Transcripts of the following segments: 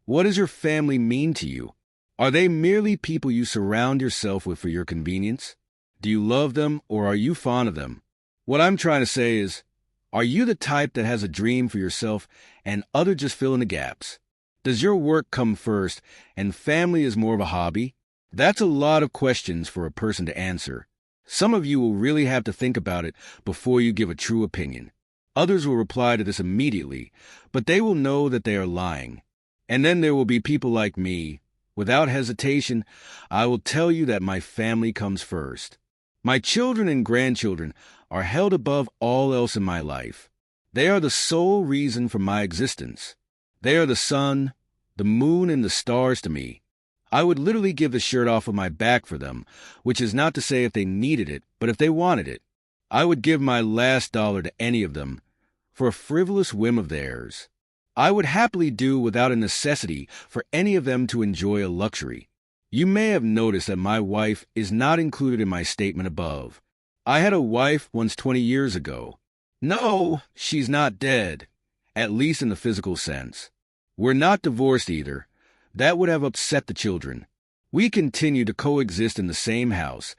What does your family mean to you? Are they merely people you surround yourself with for your convenience? Do you love them or are you fond of them? What I'm trying to say is, are you the type that has a dream for yourself and others just fill in the gaps? Does your work come first and family is more of a hobby? That's a lot of questions for a person to answer. Some of you will really have to think about it before you give a true opinion. Others will reply to this immediately, but they will know that they are lying. And then there will be people like me. Without hesitation, I will tell you that my family comes first. My children and grandchildren are held above all else in my life. They are the sole reason for my existence. They are the sun, the moon, and the stars to me. I would literally give the shirt off of my back for them, which is not to say if they needed it, but if they wanted it. I would give my last dollar to any of them for a frivolous whim of theirs. I would happily do without a necessity for any of them to enjoy a luxury. You may have noticed that my wife is not included in my statement above. I had a wife once 20 years ago. No, she's not dead, at least in the physical sense. We're not divorced either. That would have upset the children. We continue to coexist in the same house,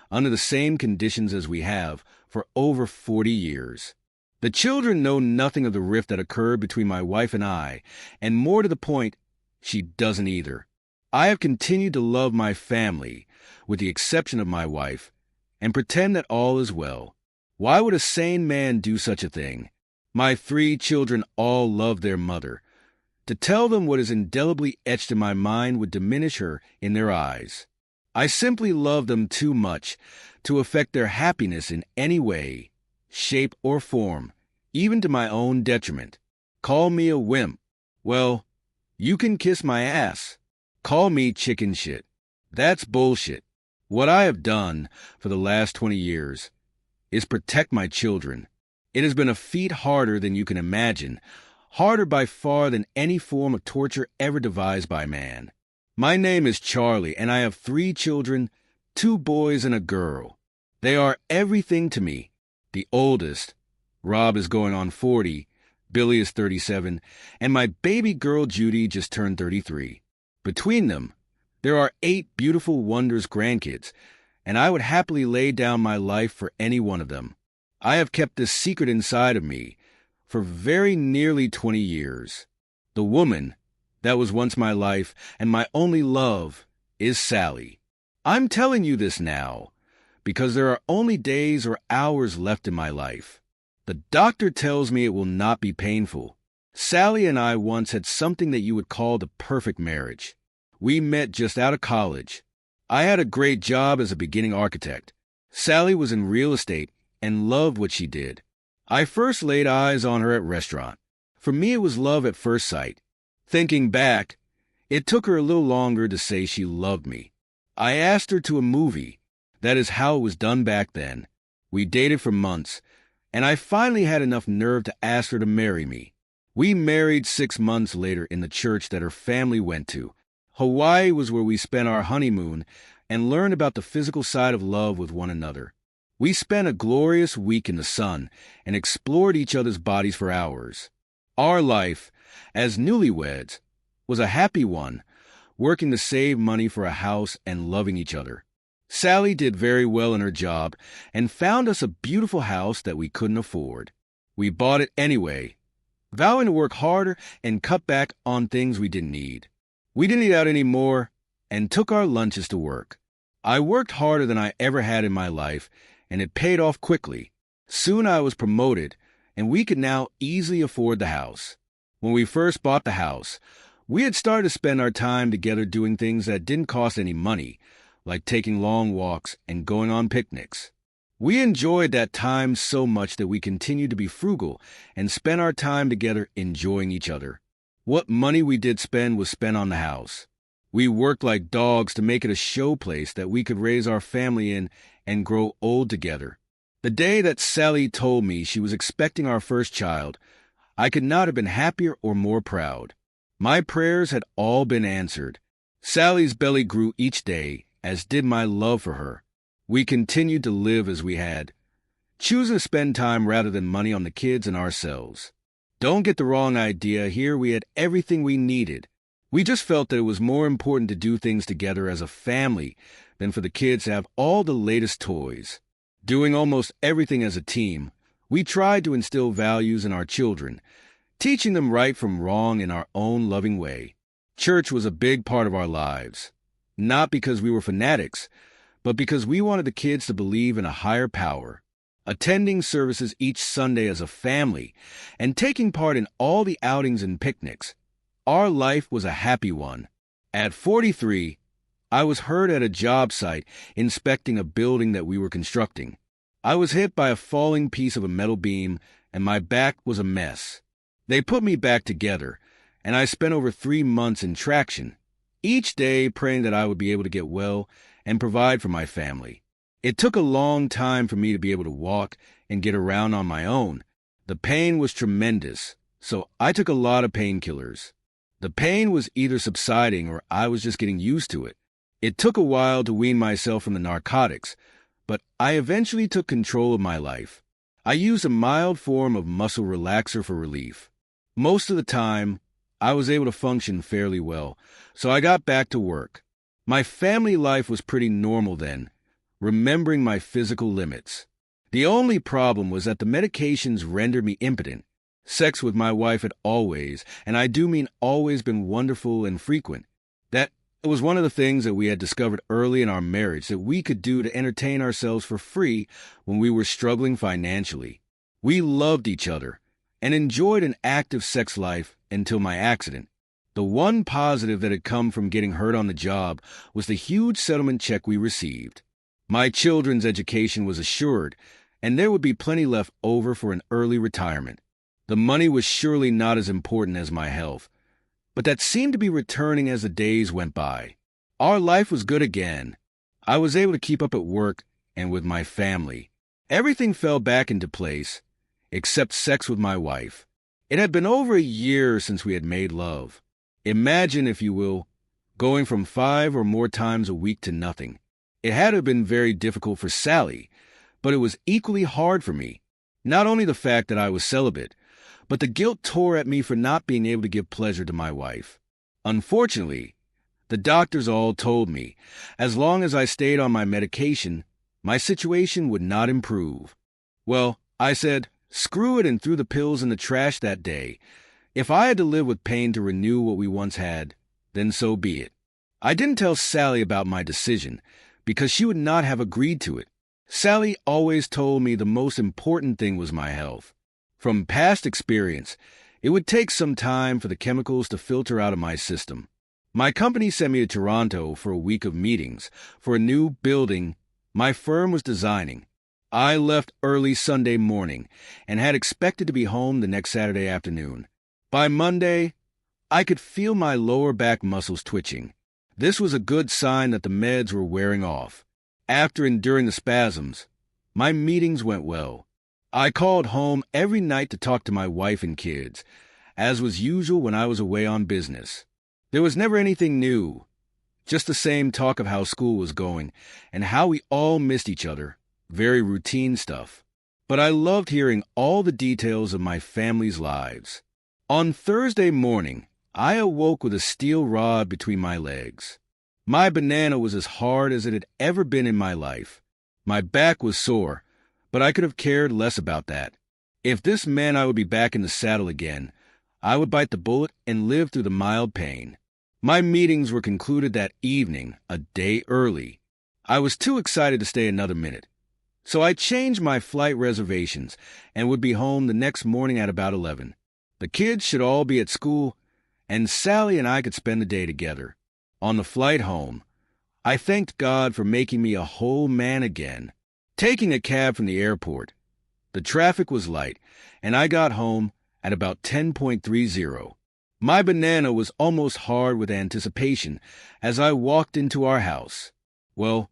under the same conditions as we have for over 40 years. The children know nothing of the rift that occurred between my wife and I, and more to the point, she doesn't either. I have continued to love my family, with the exception of my wife, and pretend that all is well. Why would a sane man do such a thing? My 3 children all love their mother. To tell them what is indelibly etched in my mind would diminish her in their eyes. I simply love them too much to affect their happiness in any way, shape, or form, even to my own detriment. Call me a wimp. Well, you can kiss my ass. Call me chicken shit. That's bullshit. What I have done for the last 20 years is protect my children. It has been a feat harder than you can imagine, harder by far than any form of torture ever devised by man. My name is Charlie, and I have 3 children, 2 boys and a girl. They are everything to me. The oldest, Rob, is going on 40, Billy is 37, and my baby girl Judy just turned 33. Between them, there are 8 beautiful wondrous grandkids, and I would happily lay down my life for any one of them. I have kept this secret inside of me for very nearly 20 years. The woman that was once my life and my only love is Sally. I'm telling you this now because there are only days or hours left in my life. The doctor tells me it will not be painful. Sally and I once had something that you would call the perfect marriage. We met just out of college. I had a great job as a beginning architect. Sally was in real estate and loved what she did. I first laid eyes on her at restaurant. For me, it was love at first sight. Thinking back, it took her a little longer to say she loved me. I asked her to a movie. That is how it was done back then. We dated for months, and I finally had enough nerve to ask her to marry me. We married 6 months later in the church that her family went to. Hawaii was where we spent our honeymoon and learned about the physical side of love with one another. We spent a glorious week in the sun and explored each other's bodies for hours. Our life, as newlyweds, was a happy one, working to save money for a house and loving each other. Sally did very well in her job and found us a beautiful house that we couldn't afford. We bought it anyway, vowing to work harder and cut back on things we didn't need. We didn't eat out anymore and took our lunches to work. I worked harder than I ever had in my life, and it paid off quickly. Soon I was promoted, and we could now easily afford the house. When we first bought the house, we had started to spend our time together doing things that didn't cost any money, like taking long walks and going on picnics. We enjoyed that time so much that we continued to be frugal and spent our time together enjoying each other. What money we did spend was spent on the house. We worked like dogs to make it a show place that we could raise our family in and grow old together. The day that Sally told me she was expecting our first child, I could not have been happier or more proud. My prayers had all been answered. Sally's belly grew each day, as did my love for her. We continued to live as we had, choosing to spend time rather than money on the kids and ourselves. Don't get the wrong idea, here we had everything we needed. We just felt that it was more important to do things together as a family than for the kids to have all the latest toys. Doing almost everything as a team, we tried to instill values in our children, teaching them right from wrong in our own loving way. Church was a big part of our lives, not because we were fanatics, but because we wanted the kids to believe in a higher power. Attending services each Sunday as a family and taking part in all the outings and picnics, our life was a happy one. At 43, I was hurt at a job site inspecting a building that we were constructing. I was hit by a falling piece of a metal beam, and my back was a mess. They put me back together, and I spent over 3 months in traction, each day praying that I would be able to get well and provide for my family. It took a long time for me to be able to walk and get around on my own. The pain was tremendous, so I took a lot of painkillers. The pain was either subsiding or I was just getting used to it. It took a while to wean myself from the narcotics, but I eventually took control of my life. I used a mild form of muscle relaxer for relief. Most of the time, I was able to function fairly well, so I got back to work. My family life was pretty normal then, remembering my physical limits. The only problem was that the medications rendered me impotent. Sex with my wife had always, and I do mean always, been wonderful and frequent. That was one of the things that we had discovered early in our marriage that we could do to entertain ourselves for free when we were struggling financially. We loved each other and enjoyed an active sex life until my accident. The one positive that had come from getting hurt on the job was the huge settlement check we received. My children's education was assured, and there would be plenty left over for an early retirement. The money was surely not as important as my health, but that seemed to be returning as the days went by. Our life was good again. I was able to keep up at work and with my family. Everything fell back into place, except sex with my wife. It had been over a year since we had made love. Imagine, if you will, going from 5 or more times a week to nothing. It had to have been very difficult for Sally, but it was equally hard for me. Not only the fact that I was celibate, but the guilt tore at me for not being able to give pleasure to my wife. Unfortunately, the doctors all told me, as long as I stayed on my medication, my situation would not improve. Well, I said, screw it, and threw the pills in the trash that day. If I had to live with pain to renew what we once had, then so be it. I didn't tell Sally about my decision, because she would not have agreed to it. Sally always told me the most important thing was my health. From past experience, it would take some time for the chemicals to filter out of my system. My company sent me to Toronto for a week of meetings for a new building my firm was designing. I left early Sunday morning and had expected to be home the next Saturday afternoon. By Monday, I could feel my lower back muscles twitching. This was a good sign that the meds were wearing off. After enduring the spasms, my meetings went well. I called home every night to talk to my wife and kids, as was usual when I was away on business. There was never anything new, just the same talk of how school was going and how we all missed each other. Very routine stuff. But I loved hearing all the details of my family's lives. On Thursday morning, I awoke with a steel rod between my legs. My banana was as hard as it had ever been in my life. My back was sore, but I could have cared less about that. If this meant I would be back in the saddle again, I would bite the bullet and live through the mild pain. My meetings were concluded that evening, a day early. I was too excited to stay another minute, so I changed my flight reservations and would be home the next morning at about 11. The kids should all be at school, and Sally and I could spend the day together. On the flight home, I thanked God for making me a whole man again. Taking a cab from the airport, the traffic was light, and I got home at about 10:30. My banana was almost hard with anticipation as I walked into our house. Well,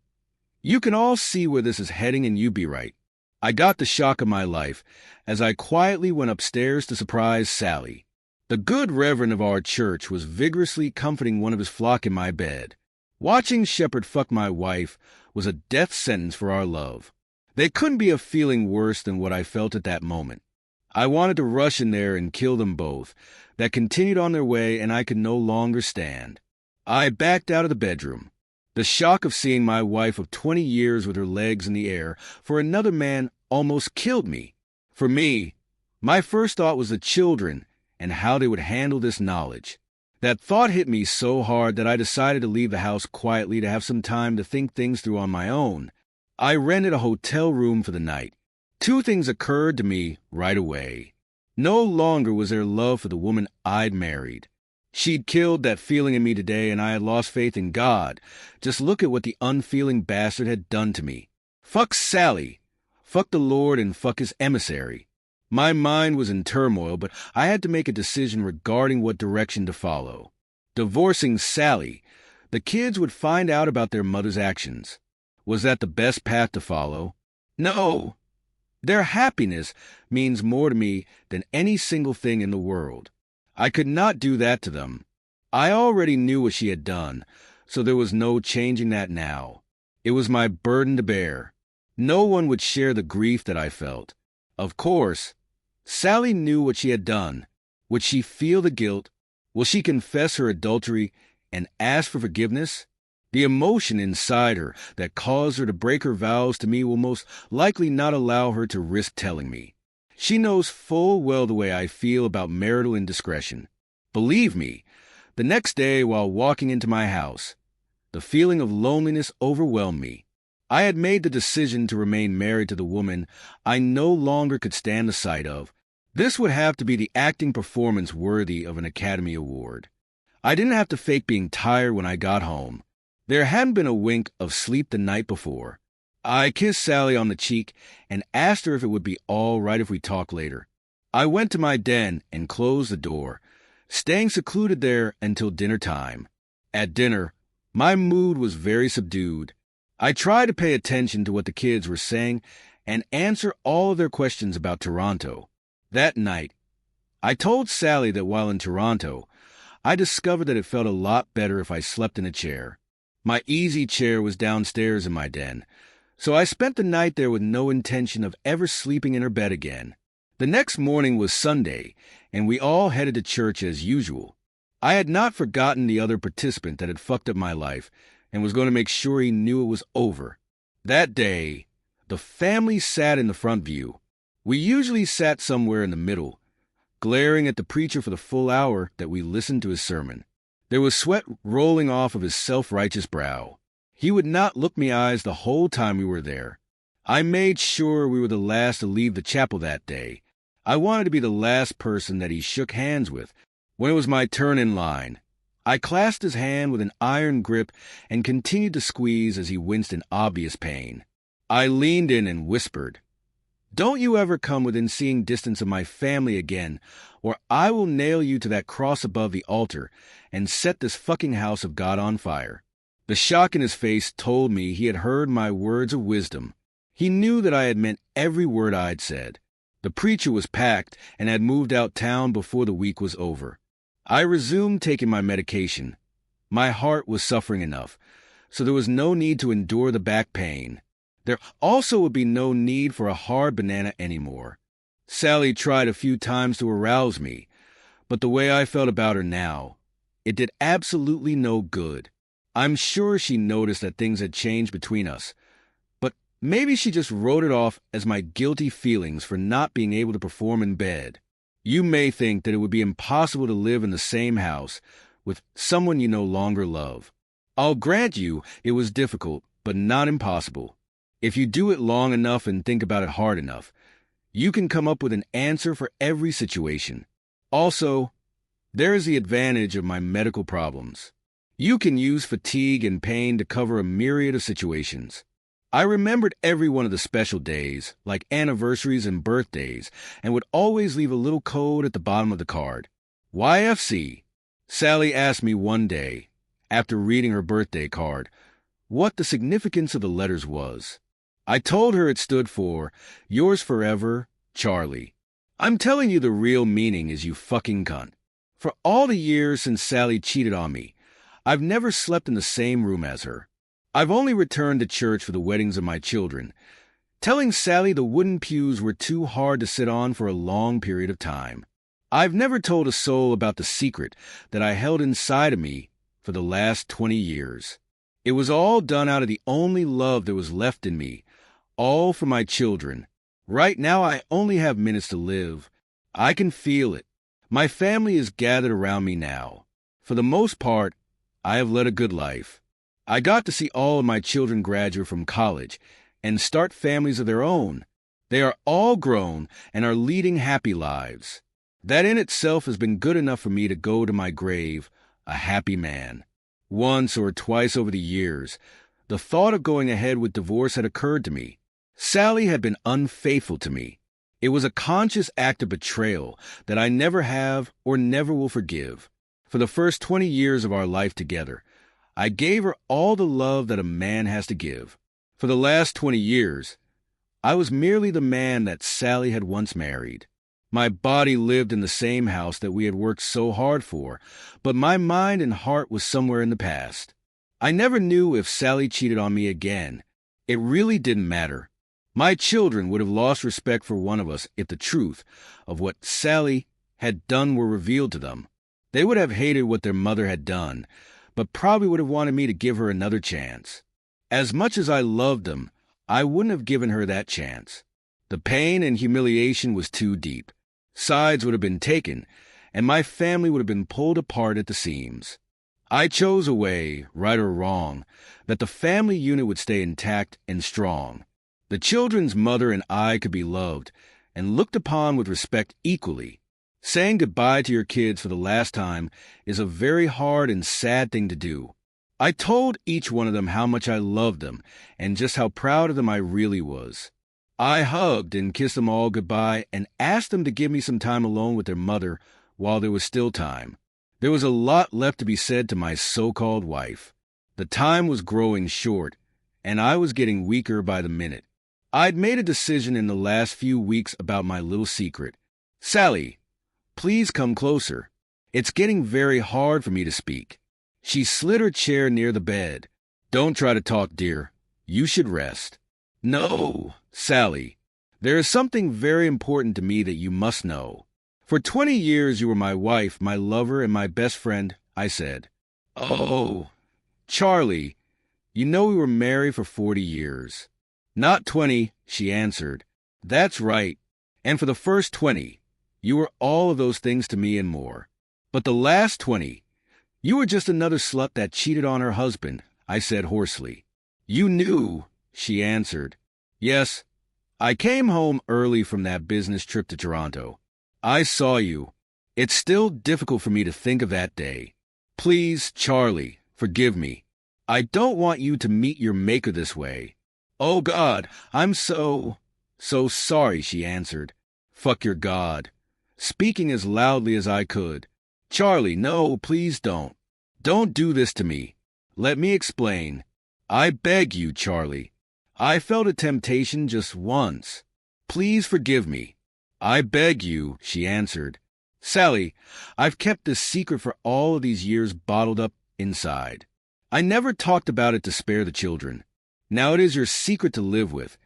you can all see where this is heading, and you be right. I got the shock of my life as I quietly went upstairs to surprise Sally. The good reverend of our church was vigorously comforting one of his flock in my bed. Watching Shepherd fuck my wife was a death sentence for our love. There couldn't be a feeling worse than what I felt at that moment. I wanted to rush in there and kill them both. That continued on their way, and I could no longer stand. I backed out of the bedroom. The shock of seeing my wife of 20 years with her legs in the air for another man almost killed me. For me, my first thought was the children and how they would handle this knowledge. That thought hit me so hard that I decided to leave the house quietly to have some time to think things through on my own. I rented a hotel room for the night. Two things occurred to me right away. No longer was there love for the woman I'd married. She'd killed that feeling in me today, and I had lost faith in God. Just look at what the unfeeling bastard had done to me. Fuck Sally. Fuck the Lord and fuck his emissary. My mind was in turmoil, but I had to make a decision regarding what direction to follow. Divorcing Sally. The kids would find out about their mother's actions. Was that the best path to follow? No. Their happiness means more to me than any single thing in the world. I could not do that to them. I already knew what she had done, so there was no changing that now. It was my burden to bear. No one would share the grief that I felt. Of course, Sally knew what she had done. Would she feel the guilt? Will she confess her adultery and ask for forgiveness? The emotion inside her that caused her to break her vows to me will most likely not allow her to risk telling me. She knows full well the way I feel about marital indiscretion. Believe me, the next day while walking into my house, the feeling of loneliness overwhelmed me. I had made the decision to remain married to the woman I no longer could stand the sight of. This would have to be the acting performance worthy of an Academy Award. I didn't have to fake being tired when I got home. There hadn't been a wink of sleep the night before. I kissed Sally on the cheek and asked her if it would be all right if we talked later. I went to my den and closed the door, staying secluded there until dinner time. At dinner, my mood was very subdued. I tried to pay attention to what the kids were saying and answer all of their questions about Toronto. That night, I told Sally that while in Toronto, I discovered that it felt a lot better if I slept in a chair. My easy chair was downstairs in my den, so I spent the night there with no intention of ever sleeping in her bed again. The next morning was Sunday, and we all headed to church as usual. I had not forgotten the other participant that had fucked up my life and was going to make sure he knew it was over. That day, the family sat in the front view. We usually sat somewhere in the middle, glaring at the preacher for the full hour that we listened to his sermon. There was sweat rolling off of his self-righteous brow. He would not look me eyes the whole time we were there. I made sure we were the last to leave the chapel that day. I wanted to be the last person that he shook hands with when it was my turn in line. I clasped his hand with an iron grip and continued to squeeze as he winced in obvious pain. I leaned in and whispered, "Don't you ever come within seeing distance of my family again, or I will nail you to that cross above the altar and set this fucking house of God on fire." The shock in his face told me he had heard my words of wisdom. He knew that I had meant every word I'd said. The preacher was packed and had moved out town before the week was over. I resumed taking my medication. My heart was suffering enough, so there was no need to endure the back pain. There also would be no need for a hard banana anymore. Sally tried a few times to arouse me, but the way I felt about her now, it did absolutely no good. I'm sure she noticed that things had changed between us, but maybe she just wrote it off as my guilty feelings for not being able to perform in bed. You may think that it would be impossible to live in the same house with someone you no longer love. I'll grant you it was difficult, but not impossible. If you do it long enough and think about it hard enough, you can come up with an answer for every situation. Also, there is the advantage of my medical problems. You can use fatigue and pain to cover a myriad of situations. I remembered every one of the special days, like anniversaries and birthdays, and would always leave a little code at the bottom of the card. YFC. Sally asked me one day, after reading her birthday card, what the significance of the letters was. I told her it stood for, "Yours forever, Charlie." I'm telling you the real meaning is you fucking cunt. For all the years since Sally cheated on me, I've never slept in the same room as her. I've only returned to church for the weddings of my children. telling Sally the wooden pews were too hard to sit on for a long period of time. I've never told a soul about the secret that I held inside of me for the last 20 years. It was all done out of the only love that was left in me, all for my children. Right now I only have minutes to live. I can feel it. My family is gathered around me now. For the most part, I have led a good life. I got to see all of my children graduate from college and start families of their own. They are all grown and are leading happy lives. That in itself has been good enough for me to go to my grave a happy man. Once or twice over the years, the thought of going ahead with divorce had occurred to me. Sally had been unfaithful to me. It was a conscious act of betrayal that I never have or never will forgive. For the first 20 years of our life together, I gave her all the love that a man has to give. For the last 20 years, I was merely the man that Sally had once married. My body lived in the same house that we had worked so hard for, but my mind and heart was somewhere in the past. I never knew if Sally cheated on me again. It really didn't matter. My children would have lost respect for one of us if the truth of what Sally had done were revealed to them. They would have hated what their mother had done, but probably would have wanted me to give her another chance. As much as I loved them, I wouldn't have given her that chance. The pain and humiliation was too deep. Sides would have been taken, and my family would have been pulled apart at the seams. I chose a way, right or wrong, that the family unit would stay intact and strong. The children's mother and I could be loved and looked upon with respect equally. Saying goodbye to your kids for the last time is a very hard and sad thing to do. I told each one of them how much I loved them and just how proud of them I really was. I hugged and kissed them all goodbye and asked them to give me some time alone with their mother while there was still time. There was a lot left to be said to my so-called wife. The time was growing short, and I was getting weaker by the minute. I'd made a decision in the last few weeks about my little secret. Sally, please come closer. It's getting very hard for me to speak. She slid her chair near the bed. Don't try to talk, dear. You should rest. No, Sally, there is something very important to me that you must know. For 20 years you were my wife, my lover, and my best friend, I said. Oh, Charlie, you know we were married for 40 years. Not 20, she answered. That's right, and for the first 20, you were all of those things to me and more. But the last 20, you were just another slut that cheated on her husband, I said hoarsely. You knew, she answered. Yes, I came home early from that business trip to Toronto. I saw you. It's still difficult for me to think of that day. Please, Charlie, forgive me. I don't want you to meet your maker this way. Oh, God, I'm so sorry, she answered. Fuck your God. Speaking as loudly as I could. Charlie, no, please don't. Don't do this to me. Let me explain. I beg you, Charlie. I felt a temptation just once. Please forgive me. I beg you, she answered. Sally, I've kept this secret for all of these years bottled up inside. I never talked about it to spare the children. Now it is your secret to live with,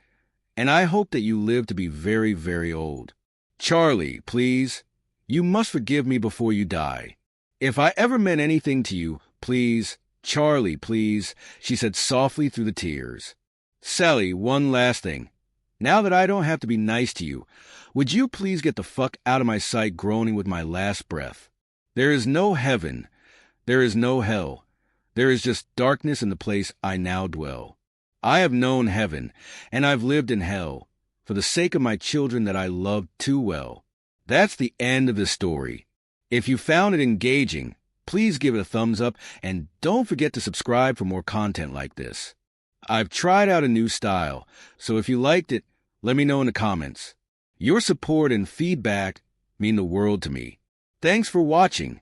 and I hope that you live to be very, very old. Charlie, please, you must forgive me before you die. If I ever meant anything to you, please, Charlie, please, she said softly through the tears. Sally, one last thing. Now that I don't have to be nice to you, would you please get the fuck out of my sight groaning with my last breath? There is no heaven. There is no hell. There is just darkness in the place I now dwell. I have known heaven, and I've lived in hell, for the sake of my children that I loved too well. That's the end of the story. If you found it engaging, please give it a thumbs up, and don't forget to subscribe for more content like this. I've tried out a new style, so if you liked it, let me know in the comments. Your support and feedback mean the world to me. Thanks for watching.